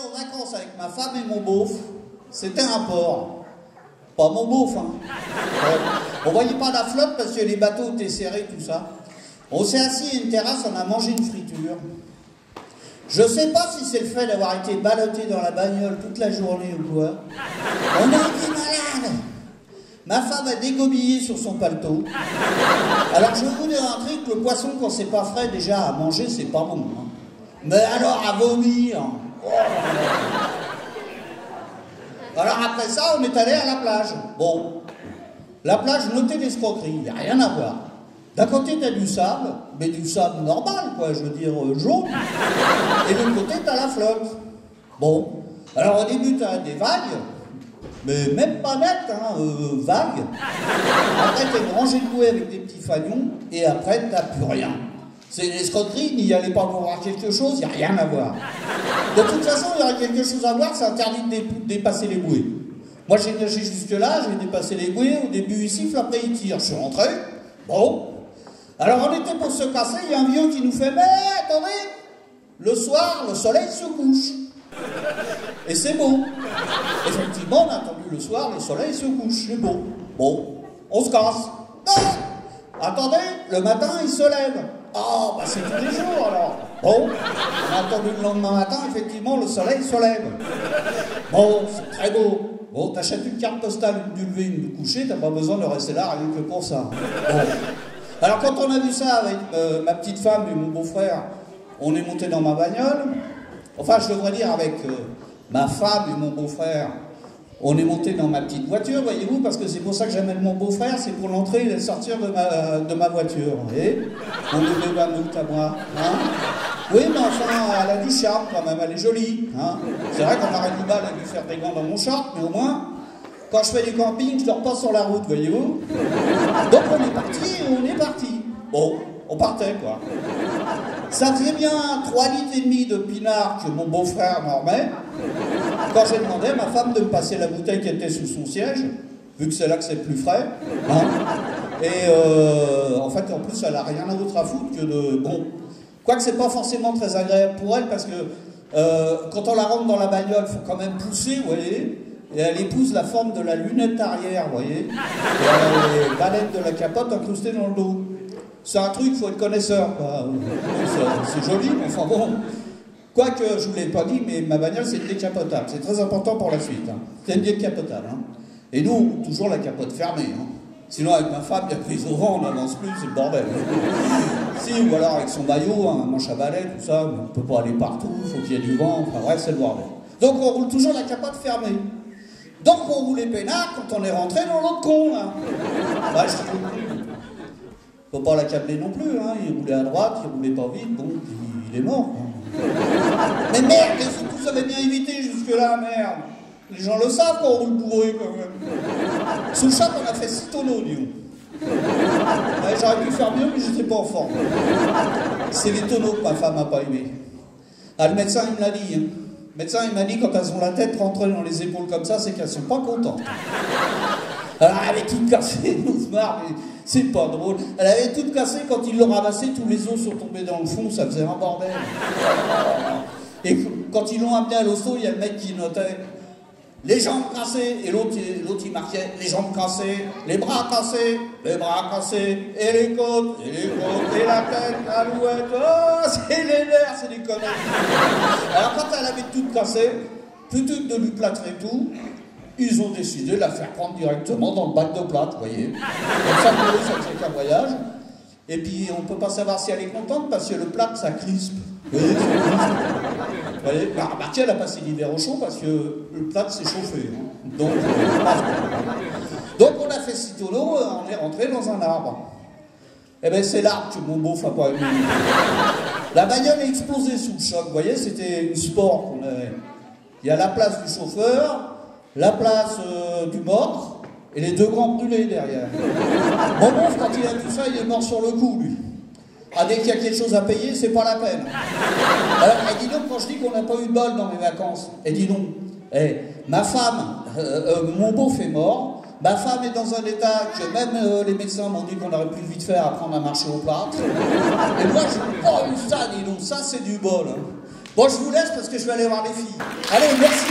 aux vacances avec ma femme et mon beauf, c'était un port. Pas mon beauf, hein. Ouais. On voyait pas la flotte parce que les bateaux étaient serrés, tout ça. On s'est assis à une terrasse, on a mangé une friture. Je sais pas si c'est le fait d'avoir été ballotté dans la bagnole toute la journée ou quoi. On a été malade. Ma femme a dégobillé sur son paletot. Alors je vais vous dire un truc, le poisson quand c'est pas frais déjà à manger c'est pas bon. Hein. Mais alors à vomir. Oh. Alors après ça on est allé à la plage. Bon, la plage notez l'escroquerie, il n'y a rien à voir. D'un côté t'as du sable, mais du sable normal quoi, je veux dire jaune. Et de l'autre côté t'as la flotte. Bon, alors au début t'as des vagues. Mais même pas net, hein, vague. Après, t'es une rangée de bouées avec des petits fanions, et après, t'as plus rien. C'est une escroquerie, n'y allez pas pour voir quelque chose, il n'y a rien à voir. De toute façon, il y aura quelque chose à voir, c'est interdit de dépasser les bouées. Moi, j'ai nagé jusque-là, j'ai dépassé les bouées, au début, il siffle, après, il tire. Je suis rentré, bon. Alors, on était pour se casser, il y a un vieux qui nous fait « Mais attendez, le soir, le soleil se couche. » Et c'est beau. Effectivement, on a attendu le soir, le soleil se couche, c'est beau. Bon, on se casse. Non, attendez, le matin, il se lève. Ah, bah c'est tous les jours alors. Bon, on a attendu le lendemain matin, effectivement, le soleil se lève. Bon, c'est très beau. Bon, t'achètes une carte postale, une du lever, une du coucher, t'as pas besoin de rester là rien que pour ça. Bon. Alors quand on a vu ça avec ma petite femme et mon beau-frère, on est monté dans ma bagnole. Enfin, je devrais dire avec ma femme et mon beau-frère, on est monté dans ma petite voiture, voyez-vous, parce que c'est pour ça que j'amène mon beau-frère, c'est pour l'entrée et le sortir de ma voiture, vous voyez. Mon bébé mammouth à moi, hein. Oui, mais enfin, elle a du charme quand même, elle est jolie, hein. C'est vrai qu'on aurait du mal à lui faire des gants dans mon short, mais au moins, quand je fais du camping, je dors pas sur la route, voyez-vous. Donc on est parti et on est parti. Bon, on partait, quoi. Ça faisait bien 3,5 litres de pinard que mon beau-frère m'en remet. Quand j'ai demandé à ma femme de me passer la bouteille qui était sous son siège, vu que c'est là que c'est le plus frais. Hein. Et en fait, en plus, elle n'a rien d'autre à foutre que de... Bon, quoique c'est pas forcément très agréable pour elle, parce que quand on la rentre dans la bagnole, il faut quand même pousser, vous voyez. Et elle épouse la forme de la lunette arrière, vous voyez. Et elle a les baleines de la capote incrustées dans le dos. C'est un truc, il faut être connaisseur, quoi. C'est joli, mais enfin bon. Quoique, je ne vous l'ai pas dit, mais ma bagnole, c'est décapotable. C'est très important pour la suite. Hein. C'est une décapotable. Hein. Et nous, toujours la capote fermée. Hein. Sinon, avec ma femme, il y a prise au vent, on n'avance plus, c'est le bordel. Si, ou alors avec son maillot, un manche à balai, tout ça, on ne peut pas aller partout, il faut qu'il y ait du vent, enfin bref, c'est le bordel. Donc on roule toujours la capote fermée. Donc on roulait peinard quand on est rentré dans l'autre con, là. Bah, je dis, faut pas l'accabler non plus, hein. Il roulait à droite, il roulait pas vite, bon, il est mort. Hein. Mais merde, tout ça avait bien évité jusque-là, merde. Les gens le savent quand on roule bourré, quand même. Sous le chat, on a fait 6 tonneaux, disons. Ouais, j'aurais pu faire mieux, mais j'étais pas en forme. C'est les tonneaux que ma femme n'a pas aimé. Ah, le médecin, il me l'a dit, hein. Le médecin, il m'a dit, quand elles ont la tête rentrée dans les épaules comme ça, c'est qu'elles sont pas contentes. Alors, elle avait tout cassé, on se marre, mais c'est pas drôle. Elle avait tout cassé, quand ils l'ont ramassé, tous les os sont tombés dans le fond, ça faisait un bordel. Et quand ils l'ont amené à l'hosto, il y a le mec qui notait les jambes cassées, et l'autre il marquait les jambes cassées, les bras cassés, et les côtes, et la tête, l'alouette, oh, c'est les nerfs, c'est des conneries. Alors quand elle avait tout cassé, plutôt que de lui plâtrer tout, ils ont décidé de la faire prendre directement dans le bac de plâtre, vous voyez. Comme ça, pour eux, ça ne fait qu'un voyage. Et puis, on ne peut pas savoir si elle est contente, parce que le plâtre, ça crispe. Vous voyez, ça crispe. Vous voyez, bah, remarquez, elle a passé l'hiver au chaud, parce que le plâtre s'est chauffé. Hein. Donc, on a fait 6 tonneaux, on est rentré dans un arbre. Eh bien, c'est l'arbre que mon beauf n'a pas aimé. La bagnole a explosé sous le choc, vous voyez, c'était une sport qu'on avait. Il y a la place du chauffeur, la place du mort, et les 2 grands brûlés derrière. Mon beauf, quand il a tout ça, il est mort sur le coup, lui. Ah, dès qu'il y a quelque chose à payer, c'est pas la peine. Alors, elle dit donc, quand je dis qu'on n'a pas eu de bol dans mes vacances, elle dit donc, ma femme, mon beauf est mort, ma femme est dans un état que même les médecins m'ont dit qu'on aurait pu vite faire apprendre à marcher au plâtre. Et moi, je n'ai pas eu ça, dis donc, ça c'est du bol. Hein. Bon, je vous laisse parce que je vais aller voir les filles. Allez, merci.